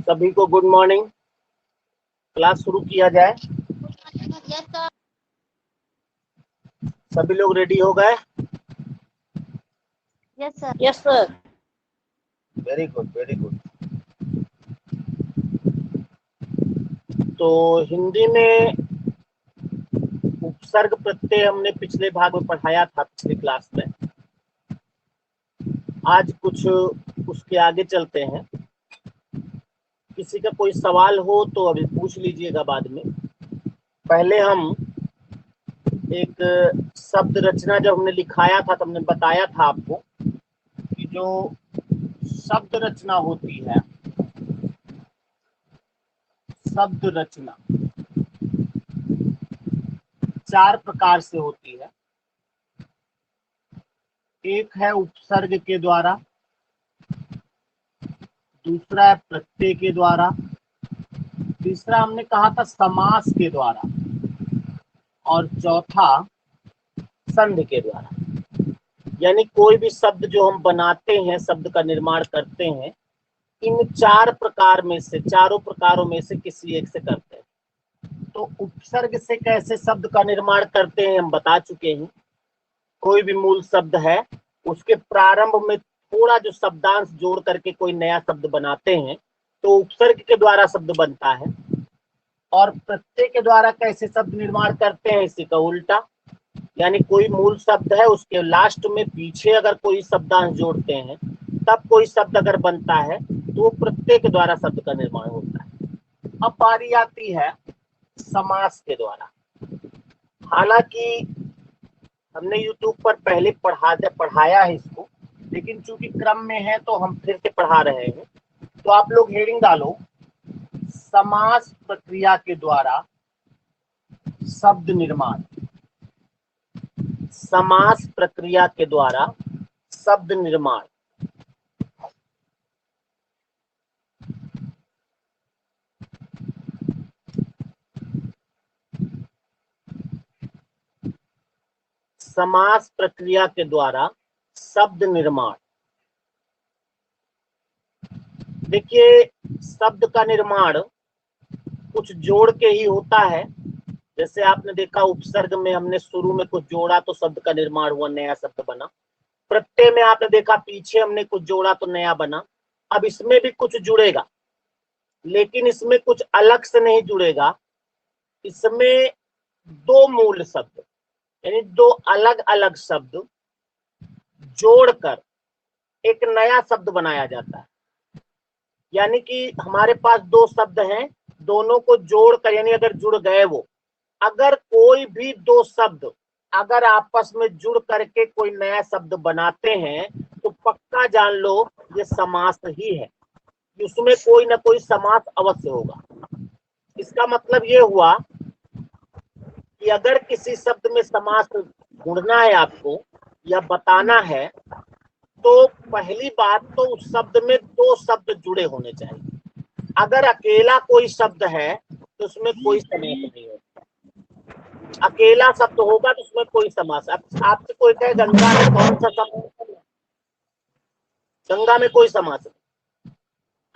सभी को good morning. Class शुरू किया जाए। Yes sir. सभी लोग रेडी हो गए? Yes sir. Yes sir. Very good very good. तो हिंदी में उपसर्ग प्रत्यय हमने पिछले भाग में पढ़ाया था, पिछली क्लास में। आज कुछ उसके आगे चलते हैं। किसी का कोई सवाल हो तो अभी पूछ लीजिएगा बाद में। पहले हम एक शब्द रचना जब हमने लिखाया था तो हमने बताया था आपको कि जो शब्द रचना होती है, शब्द रचना 4 प्रकार से होती है। एक है उपसर्ग के द्वारा, दूसरा है प्रत्यय के द्वारा, तीसरा हमने कहा था समास के द्वारा, और चौथा संधि के द्वारा। यानी कोई भी शब्द जो हम बनाते हैं, शब्द का निर्माण करते हैं, इन 4 प्रकार में से, चारों प्रकारों में से किसी एक से करते हैं। तो उपसर्ग से कैसे शब्द का निर्माण करते हैं हम बता चुके हैं। कोई भी मूल शब्द है, उसके प्रारंभ में थोड़ा जो शब्दांश जोड़ करके कोई नया शब्द बनाते हैं तो उपसर्ग के द्वारा शब्द बनता है। और प्रत्यय के द्वारा कैसे शब्द निर्माण करते हैं, इसी का उल्टा। यानी कोई मूल शब्द है, उसके लास्ट में पीछे अगर कोई शब्दांश जोड़ते हैं तब कोई शब्द अगर बनता है तो वो प्रत्यय के द्वारा शब्द का निर्माण होता है। अब बारी आती है समास के द्वारा। हालांकि हमने YouTube पर पहले पढ़ाया है इसको, लेकिन चूंकि क्रम में है तो हम फिर से पढ़ा रहे हैं। तो आप लोग हेडिंग डालो, समास प्रक्रिया के द्वारा शब्द निर्माण। समास प्रक्रिया के द्वारा शब्द निर्माण। समास प्रक्रिया के द्वारा शब्द निर्माण। देखिए, शब्द का निर्माण कुछ जोड़ के ही होता है। जैसे आपने देखा उपसर्ग में हमने शुरू में कुछ जोड़ा तो शब्द का निर्माण हुआ, नया शब्द बना। प्रत्यय में आपने देखा पीछे हमने कुछ जोड़ा तो नया बना। अब इसमें भी कुछ जुड़ेगा, लेकिन इसमें कुछ अलग से नहीं जुड़ेगा। इसमें 2 मूल शब्द यानी 2 अलग अलग शब्द जोड़कर एक नया शब्द बनाया जाता है। यानी कि हमारे पास 2 शब्द हैं, दोनों को जोड़कर, यानी अगर जुड़ गए वो, अगर कोई भी 2 शब्द अगर आपस में जुड़ करके कोई नया शब्द बनाते हैं तो पक्का जान लो ये समास ही है। उसमें कोई ना कोई समास अवश्य होगा। इसका मतलब ये हुआ कि अगर किसी शब्द में समास ढूंढना है आपको या बताना है तो पहली बात तो उस शब्द में 2 शब्द जुड़े होने चाहिए। अगर अकेला कोई शब्द है तो उसमें कोई समास नहीं होगा। अकेला शब्द होगा तो उसमें कोई समास। आपसे कोई कहे गंगा में कौन सा समास, गंगा में कोई समास नहीं।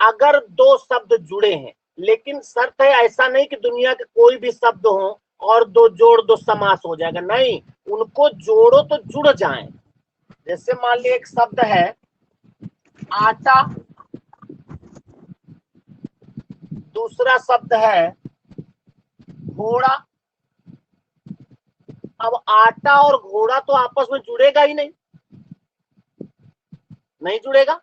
अगर 2 शब्द जुड़े हैं, लेकिन शर्त है ऐसा नहीं कि दुनिया के कोई भी शब्द हो और 2 जोड़ 2 समास हो जाएगा, नहीं, उनको जोड़ो तो जुड़ जाएं। जैसे मान लीजिए एक शब्द है आटा, दूसरा शब्द है घोड़ा। अब आटा और घोड़ा तो आपस में जुड़ेगा ही नहीं, नहीं जुड़ेगा।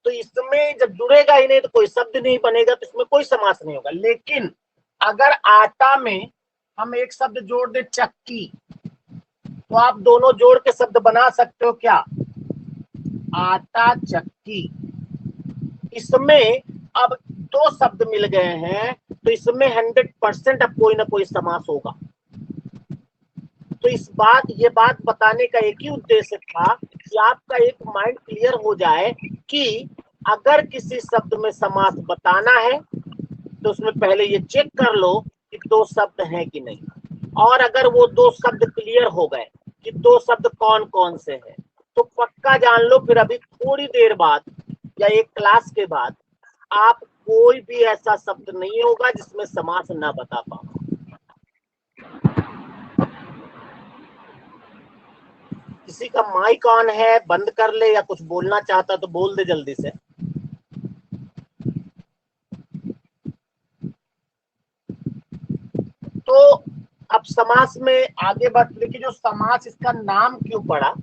तो इसमें जब जुड़ेगा ही नहीं तो कोई शब्द नहीं बनेगा, तो इसमें कोई समास नहीं होगा। लेकिन अगर आटा में हम एक शब्द जोड़ दे चक्की, तो आप दोनों जोड़ के शब्द बना सकते हो क्या, आटा चक्की। इसमें अब 2 शब्द मिल गए हैं तो इसमें 100% अब कोई ना कोई समास होगा। तो ये बात बताने का एक ही उद्देश्य था कि आपका एक माइंड क्लियर हो जाए कि अगर किसी शब्द में समास बताना है तो उसमें पहले ये चेक कर लो कि 2 शब्द हैं कि नहीं। और अगर वो 2 शब्द क्लियर हो गए कि 2 शब्द कौन कौन से हैं, तो पक्का जान लो फिर अभी थोड़ी देर बाद या एक क्लास के बाद आप कोई भी ऐसा शब्द नहीं होगा जिसमें समास ना बता पाओ। किसी का माइक ऑन है, बंद कर ले, या कुछ बोलना चाहता तो बोल दे जल्दी से। तो अब समास में आगे बढ़, देखिए जो समास, इसका नाम क्यों पड़ा।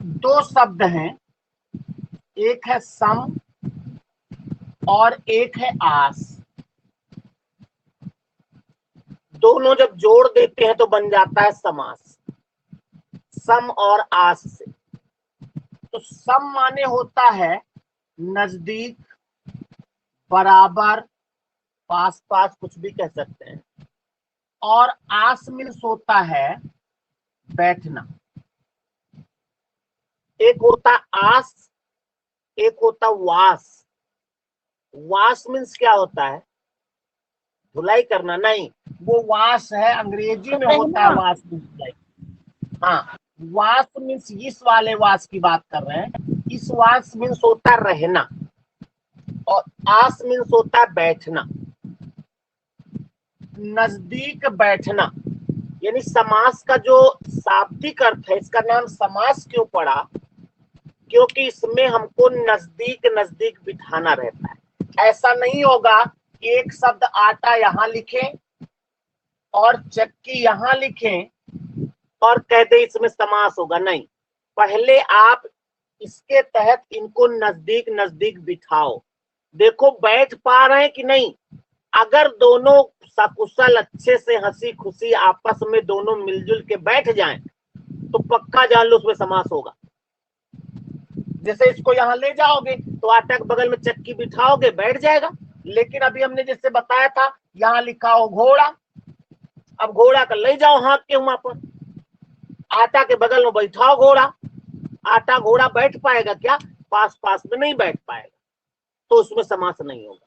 दो शब्द हैं, एक है सम और एक है आस। दोनों जब जोड़ देते हैं तो बन जाता है समास, सम और आस से। तो सम माने होता है नजदीक, बराबर, पास पास, कुछ भी कह सकते हैं। और आस मीन्स होता है बैठना। एक होता आस, एक होता वास। वास मीन्स क्या होता है, धुलाई करना नहीं, वो वास है, अंग्रेजी में होता है वास मीन्स धुलाई। हाँ, वास मीन्स इस वाले वास की बात कर रहे हैं। इस वास मीन्स होता है रहना, और आस मीन्स होता है बैठना, नजदीक बैठना। यानी समास का जो शाब्दिक अर्थ है, इसका नाम समास क्यों पड़ा, क्योंकि इसमें हमको नजदीक नजदीक बिठाना रहता है। ऐसा नहीं होगा कि एक शब्द आटा यहां लिखें और चक्की यहां लिखें और कह दे इसमें समास होगा, नहीं। पहले आप इसके तहत इनको नजदीक नजदीक बिठाओ, देखो बैठ पा रहे हैं कि नहीं। अगर दोनों सकुशल अच्छे से हंसी खुशी आपस में दोनों मिलजुल के बैठ जाएं तो पक्का जान लो उसमें समास होगा। जैसे इसको यहाँ ले जाओगे तो आटा के बगल में चक्की बिठाओगे, बैठ जाएगा। लेकिन अभी हमने जैसे बताया था, यहाँ लिखा हो घोड़ा, अब घोड़ा का ले जाओ हाँक के वहां पर, आटा के बगल में बैठाओ घोड़ा, आटा घोड़ा बैठ पाएगा क्या, पास पास में नहीं बैठ पाएगा, तो उसमें समास नहीं होगा।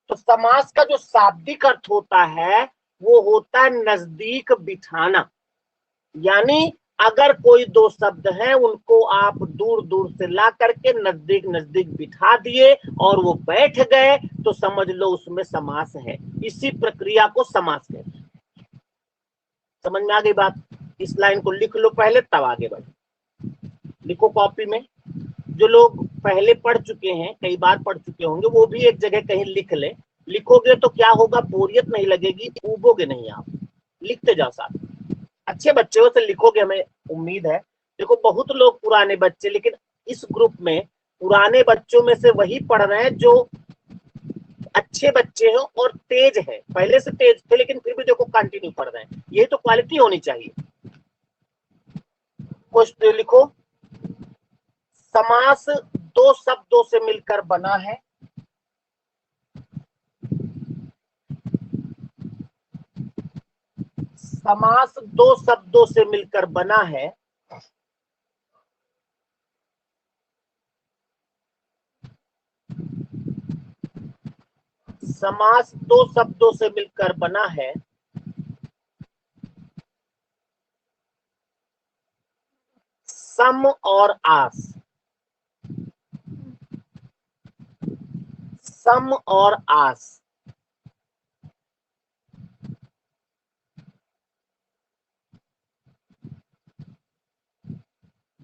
तो समास का जो शाब्दिक अर्थ होता है वो होता है नजदीक बिठाना। यानी अगर कोई दो शब्द हैं, उनको आप दूर दूर से ला करके नजदीक नजदीक बिठा दिए और वो बैठ गए, तो समझ लो उसमें समास है। इसी प्रक्रिया को समास कहते हैं। समझ में आ गई बात। इस लाइन को लिख लो पहले, तब आगे बढ़ो। लिखो कॉपी में। जो लोग पहले पढ़ चुके हैं, कई बार पढ़ चुके होंगे, वो भी एक जगह कहीं लिख ले। लिखोगे तो क्या होगा, बोरियत नहीं लगेगी, ऊबोगे नहीं आप। लिखते जाओ साथ। अच्छे बच्चों से लिखोगे, हमें उम्मीद है। देखो बहुत लोग पुराने बच्चे, लेकिन इस ग्रुप में पुराने बच्चों में से वही पढ़ रहे हैं जो अच्छे बच्चे हैं और तेज है, पहले से तेज थे लेकिन फिर भी देखो कंटिन्यू पढ़ रहे हैं। यही तो क्वालिटी होनी चाहिए। क्वेश्चन लिखो। समास दो शब्दों से मिलकर बना है। समास दो शब्दों से मिलकर बना है। समास दो शब्दों से मिलकर बना है। सम और आस। सम और आस।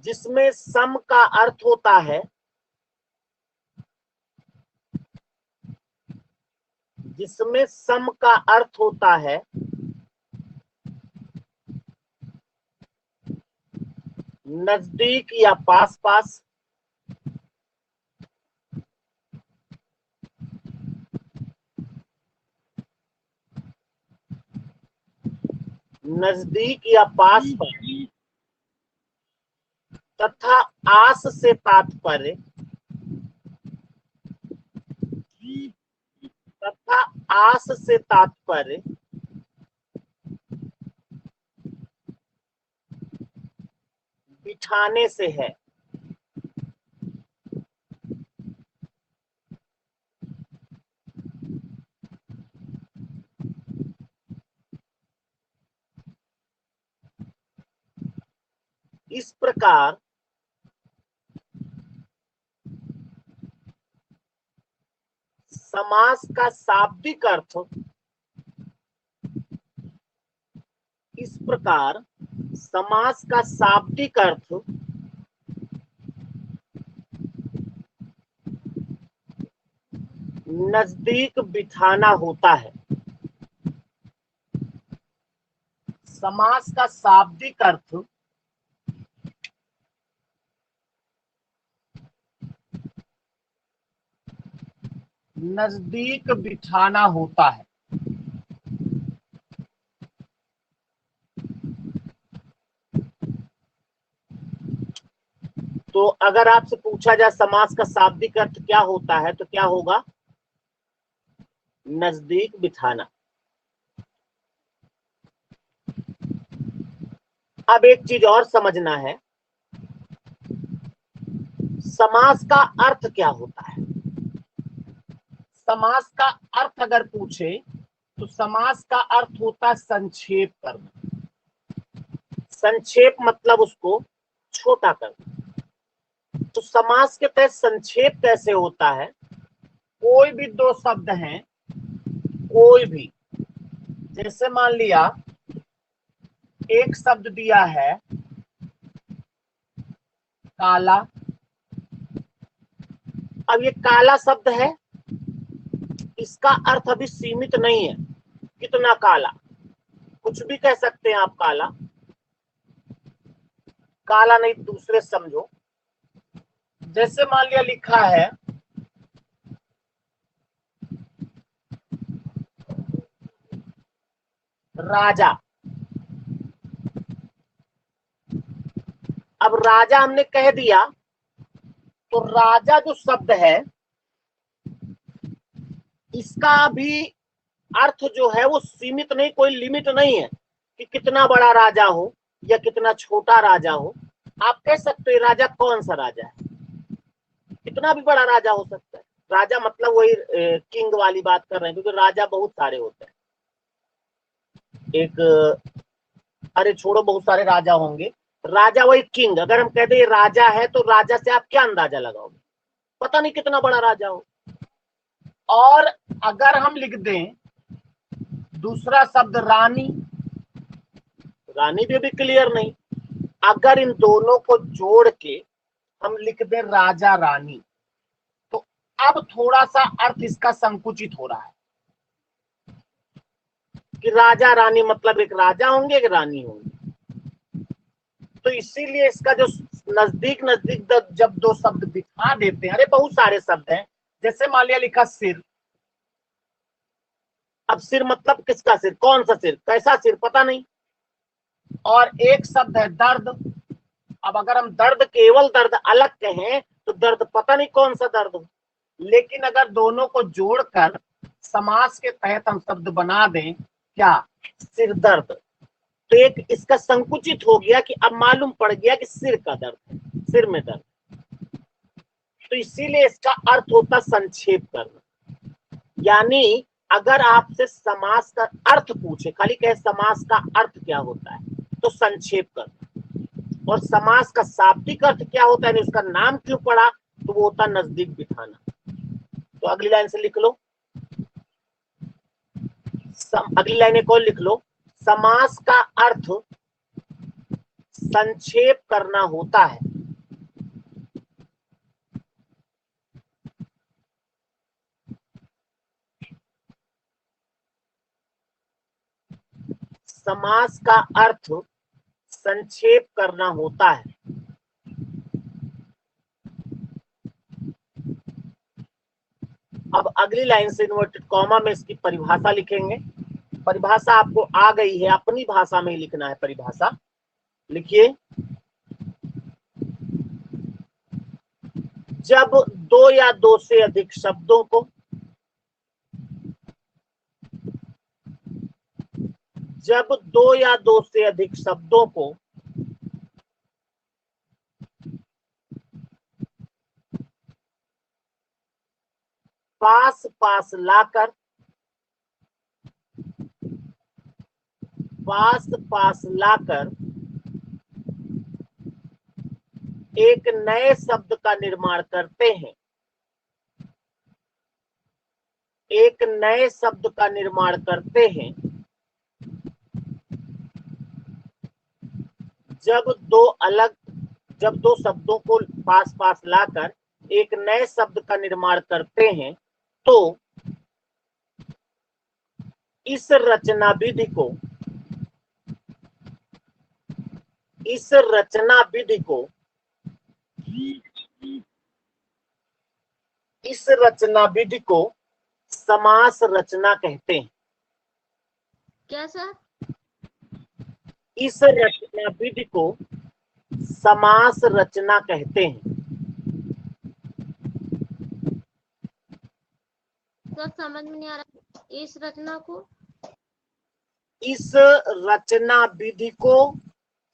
जिसमें सम का अर्थ होता है, जिसमें सम का अर्थ होता है नजदीक या पास पास। नजदीक या पास पास, तथा आस से तात्पर्य, तथा आस से तात्पर्य बिठाने से है। इस प्रकार समास का शाब्दिक अर्थ इस प्रकार, समास का शाब्दिक अर्थ नजदीक बिठाना होता है। समास का शाब्दिक अर्थ नजदीक बिठाना होता है। तो अगर आपसे पूछा जाए समास का शाब्दिक अर्थ क्या होता है, तो क्या होगा? नजदीक बिठाना। अब एक चीज और समझना है, समास का अर्थ क्या होता है। समास का अर्थ अगर पूछे तो समास का अर्थ होता है संक्षेप करना। संक्षेप मतलब उसको छोटा करना। तो समास के तहत संक्षेप कैसे होता है? कोई भी दो शब्द हैं, कोई भी, जैसे मान लिया एक शब्द दिया है काला। अब ये काला शब्द है, इसका अर्थ अभी सीमित नहीं है कितना काला, कुछ भी कह सकते हैं आप काला। काला नहीं दूसरे समझो। जैसे मान लिया लिखा है राजा। अब राजा हमने कह दिया, तो राजा जो शब्द है इसका भी अर्थ जो है वो सीमित नहीं, कोई लिमिट नहीं है कि कितना बड़ा राजा हो या कितना छोटा राजा हो। आप कह सकते हो राजा कौन सा राजा है, कितना भी बड़ा राजा हो सकता है। राजा मतलब वही किंग वाली बात कर रहे हैं, क्योंकि राजा बहुत सारे होते हैं। एक अरे छोड़ो, बहुत सारे राजा होंगे, राजा वही किंग। अगर हम कहते हैं राजा है, तो राजा से आप क्या अंदाजा लगाओगे? पता नहीं कितना बड़ा राजा हो। और अगर हम लिख दें दूसरा शब्द रानी, रानी भी क्लियर नहीं। अगर इन दोनों को जोड़ के हम लिख दें राजा रानी, तो अब थोड़ा सा अर्थ इसका संकुचित हो रहा है कि राजा रानी मतलब एक राजा होंगे एक रानी होंगे। तो इसीलिए इसका जो नजदीक नजदीक जब दो शब्द बिठा देते हैं, अरे बहुत सारे शब्द हैं, जैसे मान लिया लिखा सिर। अब सिर मतलब किसका सिर, कौन सा सिर, कैसा सिर, पता नहीं। और एक शब्द है दर्द। अब अगर हम दर्द केवल दर्द अलग कहें तो दर्द पता नहीं कौन सा दर्द हो। लेकिन अगर दोनों को जोड़कर समास के तहत हम शब्द बना दें, क्या, सिर दर्द, तो एक इसका संकुचित हो गया कि अब मालूम पड़ गया कि सिर का दर्द है, सिर में दर्द। तो इसीलिए इसका अर्थ होता संक्षेप करना। यानी अगर आपसे समास का अर्थ पूछे, खाली कहे समास का अर्थ क्या होता है, तो संक्षेप करना। और समास का शाब्दिक अर्थ क्या होता है, उसका नाम क्यों पड़ा, तो वो होता नजदीक बिठाना। तो अगली लाइन से लिख लो, अगली लाइन एक और लिख लो, समास का अर्थ संक्षेप करना होता है। समास का अर्थ संक्षेप करना होता है। अब अगली लाइन से इन्वर्टेड कॉमा में इसकी परिभाषा लिखेंगे। परिभाषा आपको आ गई है, अपनी भाषा में ही लिखना है परिभाषा। लिखिए, जब दो या दो से अधिक शब्दों को, जब दो या दो से अधिक शब्दों को पास पास लाकर, पास पास लाकर एक नए शब्द का निर्माण करते हैं, एक नए शब्द का निर्माण करते हैं जब दो शब्दों को पास पास लाकर एक नए शब्द का निर्माण करते हैं तो इस रचना विधि को समास रचना कहते हैं। क्या सर? इस रचना विधि को समास रचना कहते हैं। सर समझ में नहीं आ रहा, इस रचना विधि को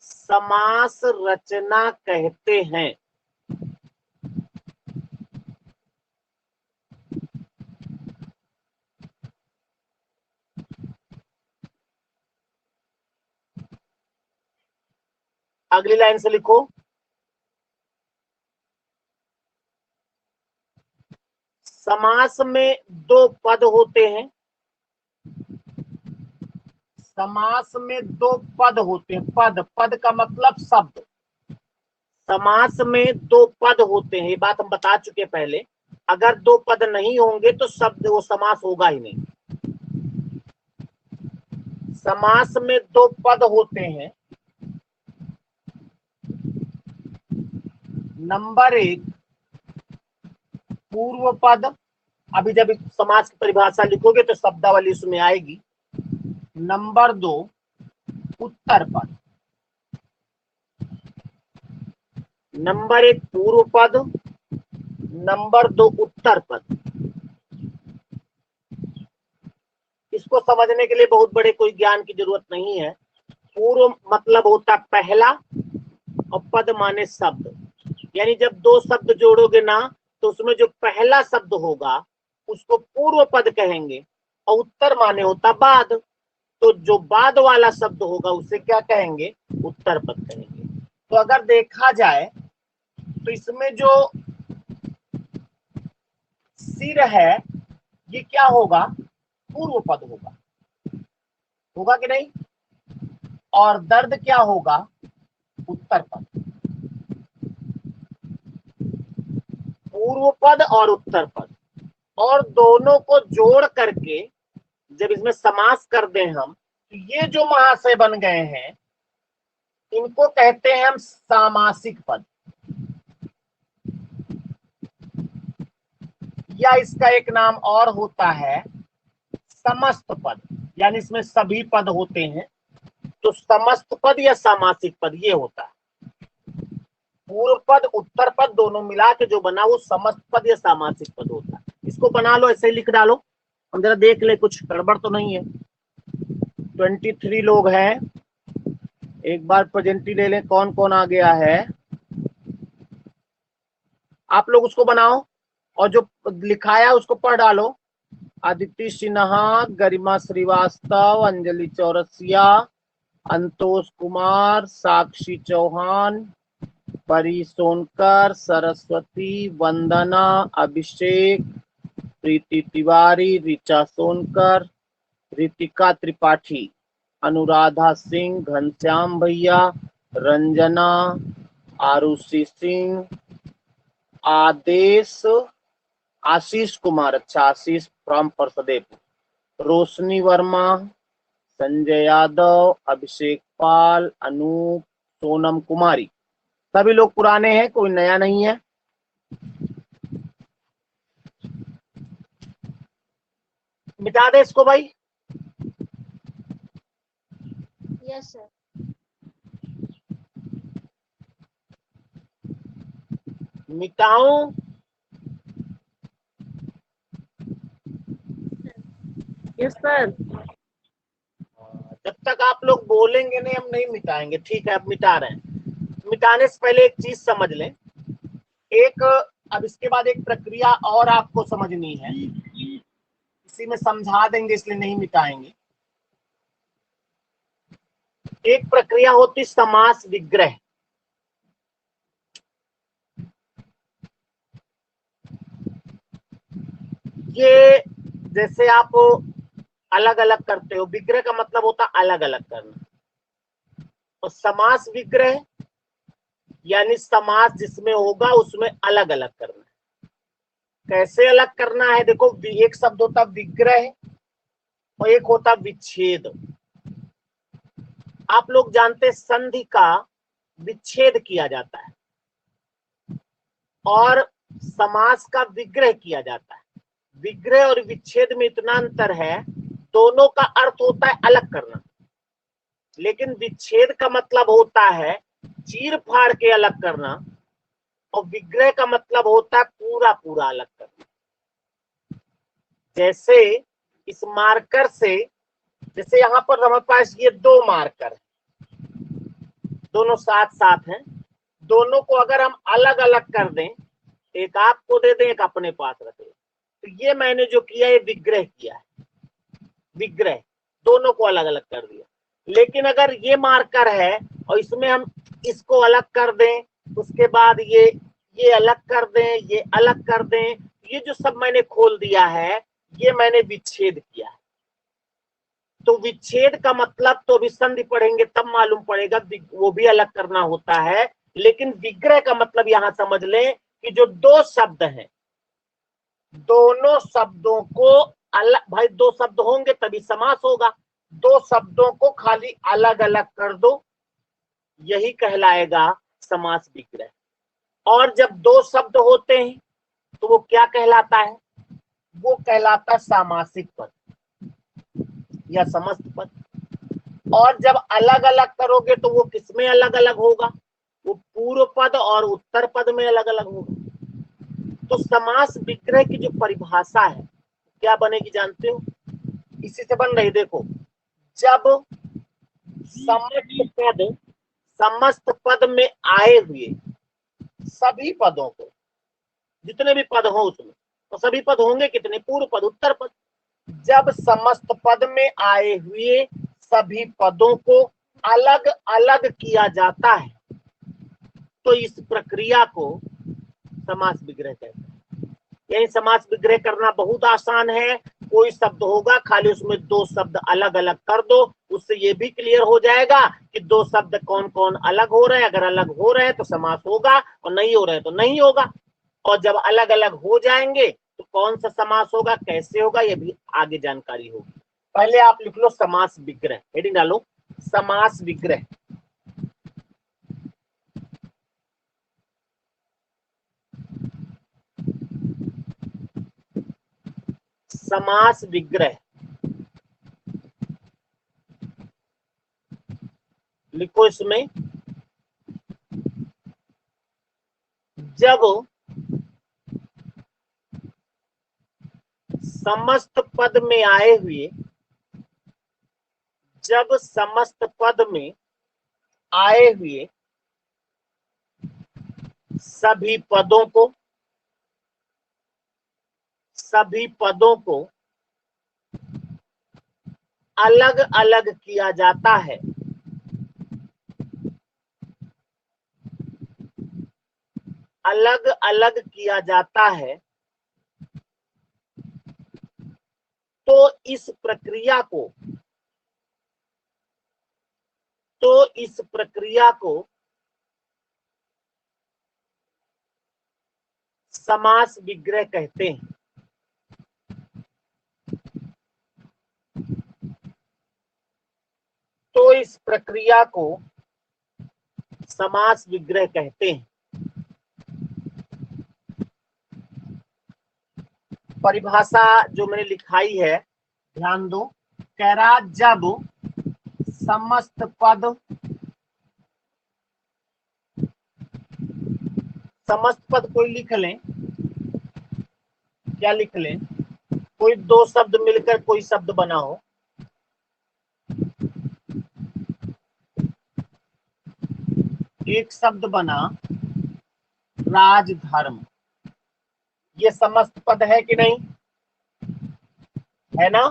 समास रचना कहते हैं। अगली लाइन से लिखो, समास में दो पद होते हैं। समास में दो पद होते हैं। पद का मतलब शब्द। समास में दो पद होते हैं, ये बात हम बता चुके पहले। अगर दो पद नहीं होंगे तो शब्द वो समास होगा ही नहीं। समास में दो पद होते हैं। नंबर 1 पूर्व पद। अभी जब समास की परिभाषा लिखोगे तो शब्दावली उसमें आएगी। नंबर 2 उत्तर पद। नंबर 1 पूर्व पद, नंबर 2 उत्तर पद। इसको समझने के लिए बहुत बड़े कोई ज्ञान की जरूरत नहीं है। पूर्व मतलब होता पहला और पद माने शब्द। यानी जब दो शब्द जोड़ोगे ना तो उसमें जो पहला शब्द होगा उसको पूर्व पद कहेंगे और उत्तर माने होता बाद। तो जो बाद वाला शब्द होगा उसे क्या कहेंगे? उत्तर पद कहेंगे। तो अगर देखा जाए तो इसमें जो सिर है ये क्या होगा? पूर्व पद होगा। होगा कि नहीं? और दर्द क्या होगा? उत्तर पद। पूर्व पद और उत्तर पद, और दोनों को जोड़ करके जब इसमें समास कर दें हम तो ये जो महाशय बन गए हैं इनको कहते हैं हम सामासिक पद, या इसका एक नाम और होता है समस्त पद। यानी इसमें सभी पद होते हैं तो समस्त पद या सामासिक पद ये होता है। पूर्व पद उत्तर पद दोनों मिला के जो बना वो समस्त पद या सामासिक पद होता है। इसको बना लो, ऐसे ही लिख डालो। हम जरा देख ले कुछ गड़बड़ तो नहीं है। 23 लोग हैं। एक बार प्रेजेंटी ले लें कौन कौन आ गया है। आप लोग उसको बनाओ और जो लिखाया उसको पढ़ डालो। आदित्य सिन्हा, गरिमा श्रीवास्तव, अंजलि चौरसिया, अंतोष कुमार, साक्षी चौहान, परी सोनकर, सरस्वती, वंदना, अभिषेक, प्रीति तिवारी, ऋचा सोनकर, रितिका त्रिपाठी, अनुराधा सिंह, घनश्याम भैया, रंजना, आरुषि सिंह, आशीष कुमार, अच्छा आशीष फ्रॉम परसदेव, रोशनी वर्मा, संजय यादव, अभिषेक पाल, अनूप, सोनम कुमारी। सभी लोग पुराने हैं, कोई नया नहीं है। मिटा दे इसको भाई। Yes sir. मिटाऊं? Yes sir. जब तक आप लोग बोलेंगे नहीं हम नहीं मिटाएंगे। ठीक है, अब मिटा रहे हैं। मिटाने से पहले एक चीज समझ लें। अब इसके बाद एक प्रक्रिया और आपको समझनी है, इसी में समझा देंगे इसलिए नहीं मिटाएंगे। एक प्रक्रिया होती समास विग्रह। ये जैसे आप अलग अलग करते हो, विग्रह का मतलब होता है अलग अलग करना। और समास विग्रह यानी समास जिसमें होगा उसमें अलग अलग करना। कैसे अलग करना है? देखो, एक शब्द होता विग्रह और एक होता विच्छेद। आप लोग जानते हैं संधि का विच्छेद किया जाता है और समास का विग्रह किया जाता है। विग्रह और विच्छेद में इतना अंतर है, दोनों का अर्थ होता है अलग करना, लेकिन विच्छेद का मतलब होता है चीर फाड़ के अलग करना और विग्रह का मतलब होता है पूरा पूरा अलग करना। जैसे इस मार्कर से, जैसे यहाँ पर हमारे पास ये दो मार्कर है, दोनों साथ साथ हैं, दोनों को अगर हम अलग अलग कर दें, एक आपको दे दें एक अपने पास रखें, तो ये मैंने जो किया ये विग्रह किया है, विग्रह, दोनों को अलग अलग कर दिया। लेकिन अगर ये मार्कर है और इसमें हम इसको अलग कर दें, उसके बाद ये अलग कर दें, ये अलग कर दें, ये जो सब मैंने खोल दिया है ये मैंने विच्छेद किया है। तो विच्छेद का मतलब तो अभी संधि पढ़ेंगे तब मालूम पड़ेगा, वो भी अलग करना होता है। लेकिन विग्रह का मतलब यहां समझ लें कि जो दो शब्द हैं, दोनों शब्दों को अलग, भाई दो शब्द होंगे तभी समास होगा, दो शब्दों को खाली अलग अलग कर दो, यही कहलाएगा समास विग्रह। और जब दो शब्द होते हैं तो वो क्या कहलाता है? वो कहलाता है सामासिक पद या समस्त पद। और जब अलग अलग करोगे तो वो किसमें अलग अलग होगा? वो पूर्व पद और उत्तर पद में अलग अलग होगा। तो समास विग्रह की जो परिभाषा है क्या बनेगी जानते हो? इसी से बन रही, देखो, जब समस्त पद में आए हुए सभी पदों को, जितने भी पद हो उसमें, तो सभी पद होंगे कितने? पूर्व पद उत्तर पद। जब समस्त पद में आए हुए सभी पदों को अलग अलग किया जाता है तो इस प्रक्रिया को समास विग्रह कहते हैं। यही समास विग्रह करना बहुत आसान है। कोई शब्द होगा, खाली उसमें दो शब्द अलग अलग कर दो, उससे ये भी क्लियर हो जाएगा कि दो शब्द कौन कौन अलग हो रहे हैं। अगर अलग हो रहे हैं तो समास होगा और नहीं हो रहे हैं तो नहीं होगा। और जब अलग अलग हो जाएंगे तो कौन सा समास होगा, कैसे होगा, ये भी आगे जानकारी होगी। पहले आप लिख लो समास विग्रह, हेडिंग डालो समास विग्रह। समास विग्रह लिखो इसमें, जब समस्त पद में आए हुए, जब समस्त पद में आए हुए सभी पदों को अलग अलग किया जाता है, अलग अलग किया जाता है, तो इस प्रक्रिया को समास विग्रह कहते हैं। तो इस प्रक्रिया को समास विग्रह कहते हैं। परिभाषा जो मैंने लिखाई है ध्यान दो, कह रहा जब समस्त पद कोई लिख लें, क्या लिख लें, कोई दो शब्द मिलकर कोई शब्द बना हो, एक शब्द बना राजधर्म, ये समस्त पद है कि नहीं? है ना?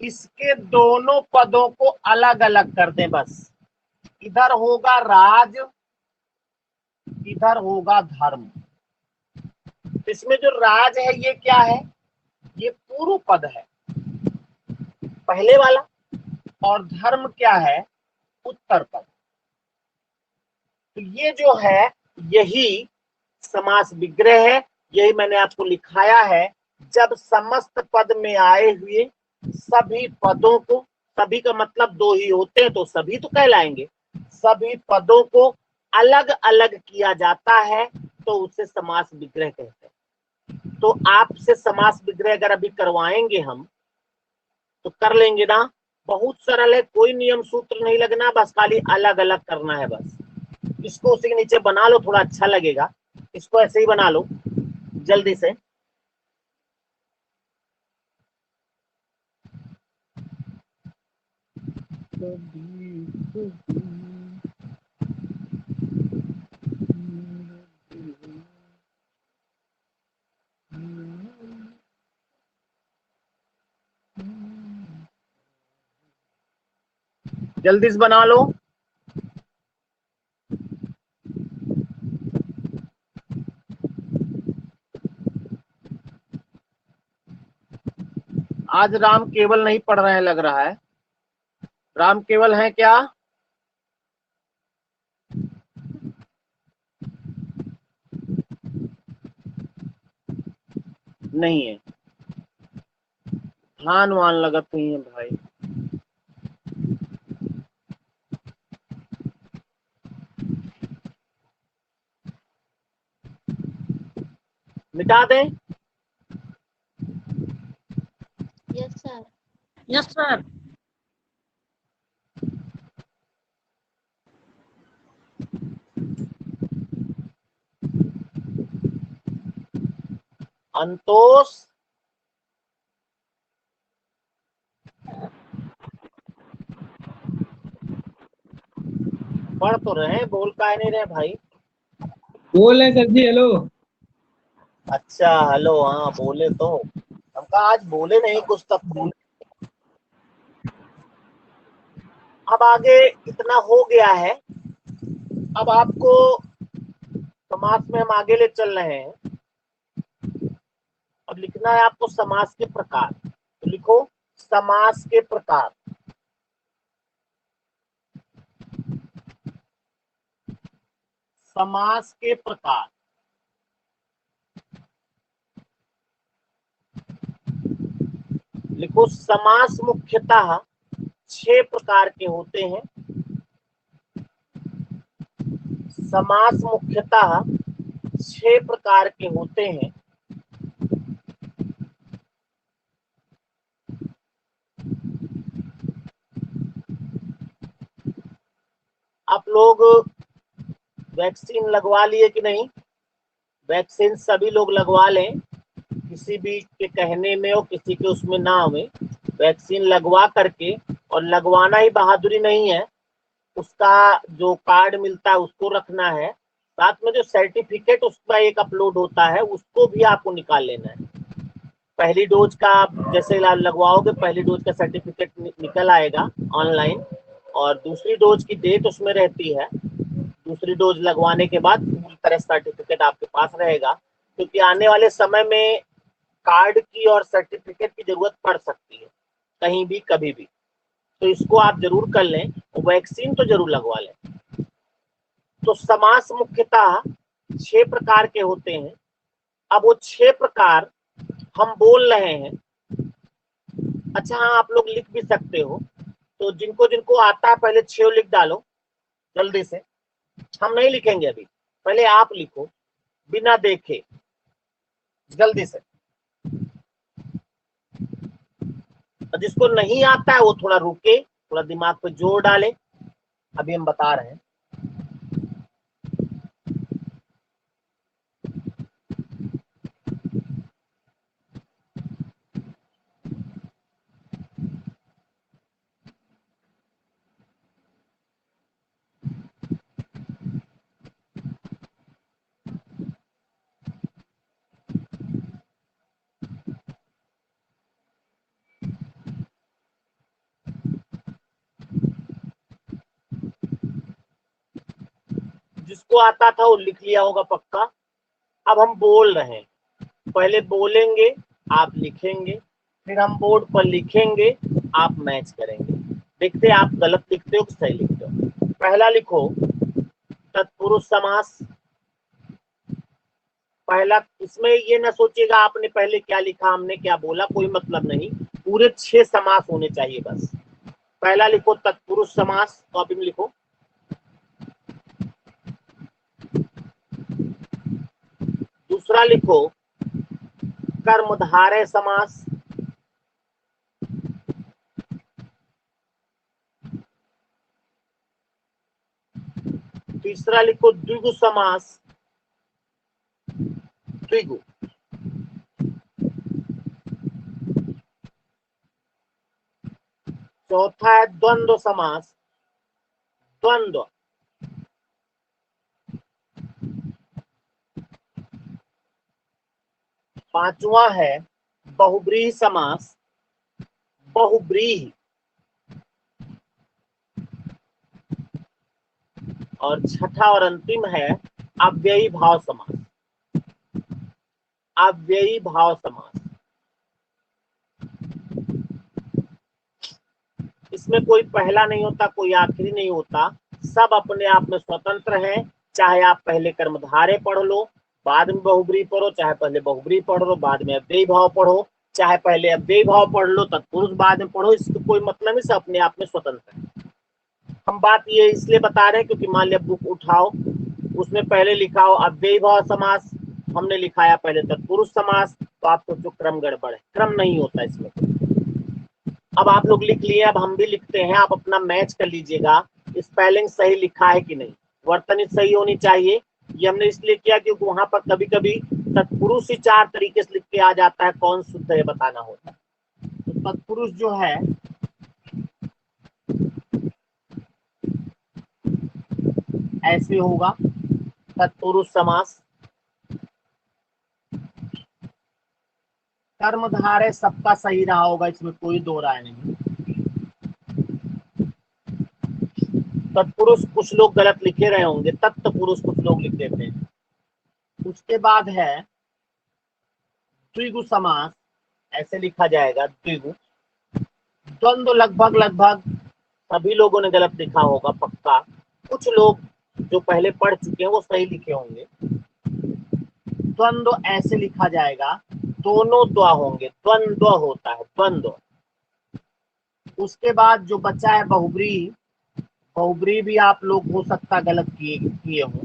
इसके दोनों पदों को अलग अलग कर दें बस, इधर होगा राज, इधर होगा धर्म। इसमें जो राज है ये क्या है? ये पूर्व पद है पहले वाला, और धर्म क्या है, उत्तर पद। तो ये जो है यही समास विग्रह है, यही मैंने आपको लिखाया है। जब समस्त पद में आए हुए सभी पदों को, सभी का मतलब दो ही होते हैं तो सभी तो कहलाएंगे, सभी पदों को अलग अलग किया जाता है तो उसे समास विग्रह कहते हैं। तो आपसे समास विग्रह अगर अभी करवाएंगे हम तो कर लेंगे ना, बहुत सरल है, कोई नियम सूत्र नहीं लगना, बस खाली अलग अलग करना है। बस इसको उसी के नीचे बना लो, थोड़ा अच्छा लगेगा। इसको ऐसे ही बना लो जल्दी से। जल्दी से बना लो। आज राम केवल नहीं पढ़ रहे हैं लग रहा है। राम केवल है क्या? नहीं है, हान वान लगत हुई है भाई। मिटा दें? Yes sir. Yes sir. अंतोष पढ़ तो रहे, बोल का नहीं रहे भाई। बोल रहे सर जी, हेलो। अच्छा हेलो, हाँ बोले तो हम कहा आज बोले नहीं कुछ तब। अब आगे इतना हो गया है, अब आपको समास में हम आगे ले चल रहे हैं। अब लिखना है आपको समास के प्रकार, तो लिखो समास के प्रकार। समास के प्रकार, लिखो समास मुख्यतः 6 प्रकार के होते हैं। समास मुख्यतः 6 प्रकार के होते हैं। आप लोग वैक्सीन लगवा लिए कि नहीं? वैक्सीन सभी लोग लगवा लें, किसी भी के कहने में और किसी के उसमें ना हो। वैक्सीन लगवा करके, और लगवाना ही बहादुरी नहीं है, उसका जो कार्ड मिलता है उसको रखना है, साथ में जो सर्टिफिकेट उसका एक अपलोड होता है उसको भी आपको निकाल लेना है। पहली डोज का जैसे लगवाओगे, पहली डोज का सर्टिफिकेट निकल आएगा ऑनलाइन, और दूसरी डोज की डेट उसमें रहती है। दूसरी डोज लगवाने के बाद पूरी तरह सर्टिफिकेट आपके पास रहेगा, क्योंकि आने वाले समय में कार्ड की और सर्टिफिकेट की जरूरत पड़ सकती है कहीं भी कभी भी। तो इसको आप जरूर कर लें, वैक्सीन तो जरूर लगवा लें। तो समास मुख्यतः 6 प्रकार के होते हैं। अब वो 6 प्रकार हम बोल रहे हैं। अच्छा हाँ, आप लोग लिख भी सकते हो, तो जिनको जिनको आता है पहले 6 लिख डालो जल्दी से। हम नहीं लिखेंगे अभी, पहले आप लिखो बिना देखे जल्दी से। और जिसको नहीं आता है वो थोड़ा रुके, थोड़ा दिमाग पे जोर डाले, अभी हम बता रहे हैं। जिसको आता था वो लिख लिया होगा पक्का। अब हम बोल रहे हैं, पहले बोलेंगे आप लिखेंगे, फिर हम बोर्ड पर लिखेंगे, आप मैच करेंगे। देखते हैं आप गलत लिखते हो कि सही लिखते हो। पहला लिखो तत्पुरुष समास। पहला, इसमें ये ना सोचिएगा आपने पहले क्या लिखा हमने क्या बोला, कोई मतलब नहीं, पूरे 6 समास होने चाहिए बस। पहला लिखो तत्पुरुष समास, कॉपी में लिखो। दूसरा लिखो कर्मधारय समास। तीसरा लिखो द्विगु समास, द्विगु। चौथा है द्वंद्व समास, द्वंद्व। पांचवा है बहुब्रीहि समास, बहुब्रीहि। और छठा और अंतिम है अव्ययी भाव समास, अव्ययी भाव समास। इसमें कोई पहला नहीं होता, कोई आखिरी नहीं होता, सब अपने आप में स्वतंत्र हैं। चाहे आप पहले कर्मधारय पढ़ लो बाद में बहुब्रीहि पढ़ो, चाहे पहले बहुब्रीहि पढ़ लो बाद में अव्ययी भाव पढ़ो, चाहे पहले अव्ययी भाव पढ़ लो तत्पुरुष बाद में पढ़ो, इसको कोई मतलब नहीं, सब अपने आप में स्वतंत्र है। हम बात ये इसलिए बता रहे हैं क्योंकि मान लिया बुक उठाओ, उसमें पहले लिखा हो अव्ययी भाव समास, हमने लिखाया पहले तत्पुरुष समास, तो आप सोचो क्रम गड़बड़ है, क्रम नहीं होता इसमें। अब आप लोग लिख लिए, अब हम भी लिखते हैं, आप अपना मैच कर लीजिएगा स्पेलिंग सही लिखा है कि नहीं, वर्तनी सही होनी चाहिए। ये हमने इसलिए किया क्योंकि वहां पर कभी कभी तत्पुरुष ही 4 तरीके से लिख के आ जाता है, कौन शुद्ध है बताना होता है। तो तत्पुरुष जो है ऐसे होगा तत्पुरुष समास। कर्मधारय सबका सही रहा होगा, इसमें कोई दो राय नहीं। तत्पुरुष कुछ लोग गलत लिखे रहे होंगे, तत्पुरुष कुछ लोग लिख देते हैं। उसके बाद है द्विगु समास, ऐसे लिखा जाएगा द्विगु। द्वंद्व लगभग लगभग सभी लोगों ने गलत लिखा होगा पक्का, कुछ लोग जो पहले पढ़ चुके हैं वो सही लिखे होंगे। द्वंद्व ऐसे लिखा जाएगा, दोनों द्वा होंगे, द्वंद्व होता है द्वंद्व। उसके बाद जो बचा है बहुब्रीहि, बहुब्रीहि भी आप लोग हो सकता गलत किए हो।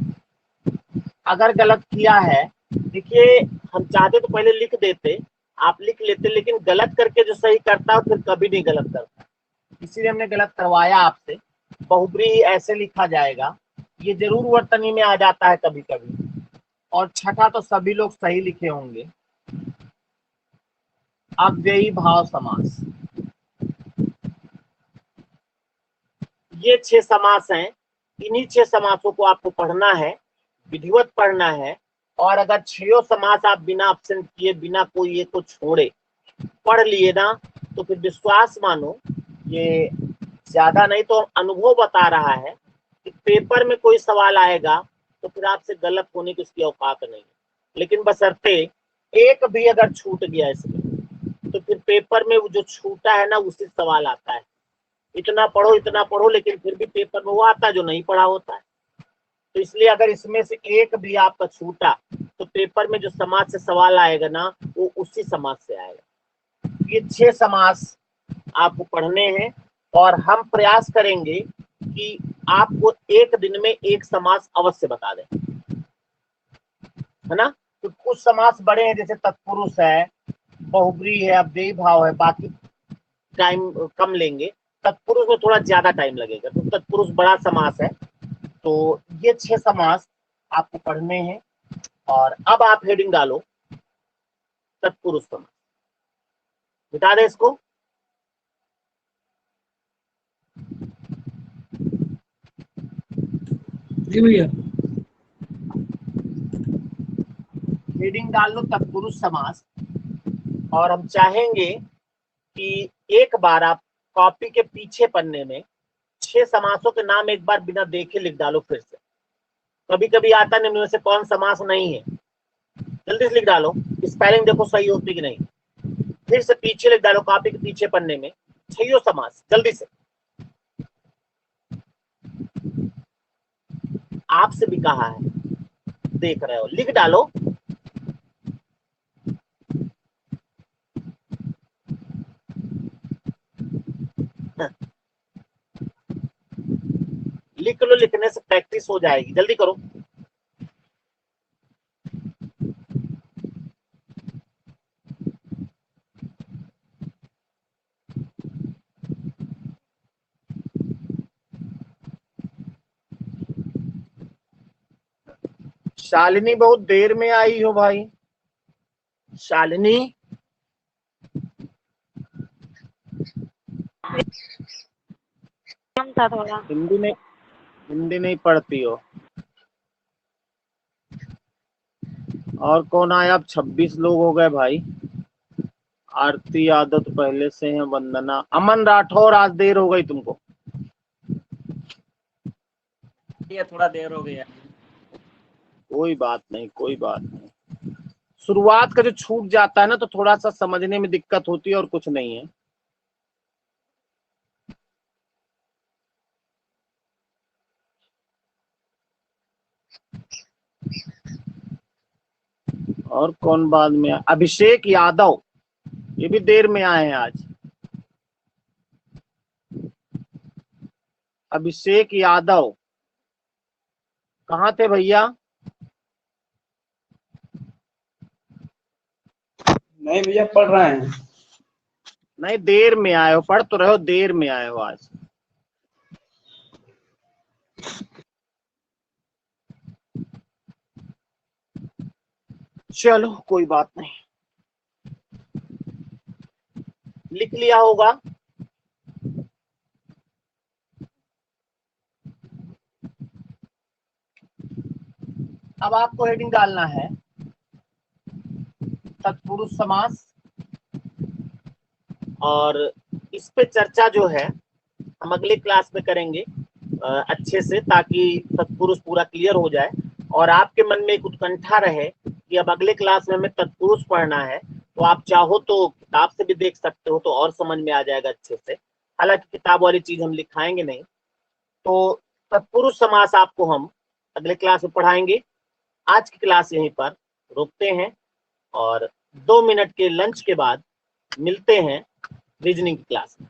अगर गलत किया है, देखिए हम चाहते तो पहले लिख देते, आप लिख लेते, लेकिन गलत करके जो सही करता है फिर कभी नहीं गलत करता, इसीलिए हमने गलत करवाया आपसे। बहुब्रीहि ऐसे लिखा जाएगा, ये जरूर वर्तनी में आ जाता है कभी कभी। और छठा तो सभी लोग सही लिखे होंगे, अव्ययी भाव समास। ये 6 समास हैं, इन्हीं 6 समासों को आपको पढ़ना है, विधिवत पढ़ना है। और अगर 6 समास आप बिना ऑप्शन किए, बिना कोई ये को छोड़े पढ़ लिए ना, तो फिर विश्वास मानो, ये ज्यादा नहीं तो अनुभव बता रहा है कि पेपर में कोई सवाल आएगा तो फिर आपसे गलत होने की उसकी औकात नहीं है। लेकिन बशर्ते एक भी अगर छूट गया इसमें, तो फिर पेपर में वो जो छूटा है ना उसी सवाल आता है। इतना पढ़ो, लेकिन फिर भी पेपर में वो आता है जो नहीं पढ़ा होता है। तो इसलिए अगर इसमें से एक भी आपका छूटा तो पेपर में जो समाज से सवाल आएगा ना वो उसी समाज से आएगा। ये 6 समास आपको पढ़ने हैं और हम प्रयास करेंगे कि आपको एक दिन में एक समास अवश्य बता दें, है ना। तो कुछ समास बड़े हैं, जैसे तत्पुरुष है, बहुब्रीहि है, अव्ययी भाव है, बाकी टाइम कम लेंगे। तत्पुरुष में थोड़ा ज्यादा टाइम लगेगा, तो तत्पुरुष बड़ा समास है। तो ये 6 समास आपको पढ़ने हैं। और अब आप हेडिंग डालो तत्पुरुष समास, मिटा दे इसको। जी भैया। हेडिंग डाल लो तत्पुरुष समास। और हम चाहेंगे कि एक बार आप कॉपी के पीछे पन्ने में 6 समासों के नाम एक बार बिना देखे लिख डालो फिर से। कभी कभी आता है निम्न में से कौन समास नहीं है, जल्दी से लिख डालो, स्पेलिंग देखो सही होती कि नहीं। फिर से पीछे लिख डालो कॉपी के पीछे पन्ने में छैयो समास, जल्दी से। आपसे भी कहा है, देख रहे हो, लिख डालो। लिख लो, लिखने से प्रैक्टिस हो जाएगी, जल्दी करो। शालिनी बहुत देर में आई हो भाई। शालिनी था थोड़ा। हिंदी नहीं पढ़ती हो। और कौन आया? अब 26 लोग हो गए भाई। आरती आदत पहले से है। वंदना, अमन राठौर, आज देर हो गई तुमको। ये थोड़ा देर हो गया। कोई बात नहीं, कोई बात नहीं। शुरुआत का जो छूट जाता है ना तो थोड़ा सा समझने में दिक्कत होती है और कुछ नहीं है। और कौन बाद में? अभिषेक यादव, ये भी देर में आए हैं आज। अभिषेक यादव कहाँ थे भैया? नहीं भैया पढ़ रहे हैं। नहीं, देर में आए हो, पढ़ तो रहे हो, देर में आए हो आज। चलो कोई बात नहीं, लिख लिया होगा। अब आपको हेडिंग डालना है तत्पुरुष समास, और इस पे चर्चा जो है हम अगले क्लास में करेंगे अच्छे से, ताकि तत्पुरुष पूरा क्लियर हो जाए और आपके मन में एक उत्कंठा रहे कि अब अगले क्लास में हमें तत्पुरुष पढ़ना है। तो आप चाहो तो किताब से भी देख सकते हो, तो और समझ में आ जाएगा अच्छे से। हालांकि किताब वाली चीज हम लिखाएंगे नहीं। तो तत्पुरुष समास आपको हम अगले क्लास में पढ़ाएंगे। आज की क्लास यहीं पर रोकते हैं और 2 मिनट के लंच के बाद मिलते हैं रीजनिंग की क्लास में।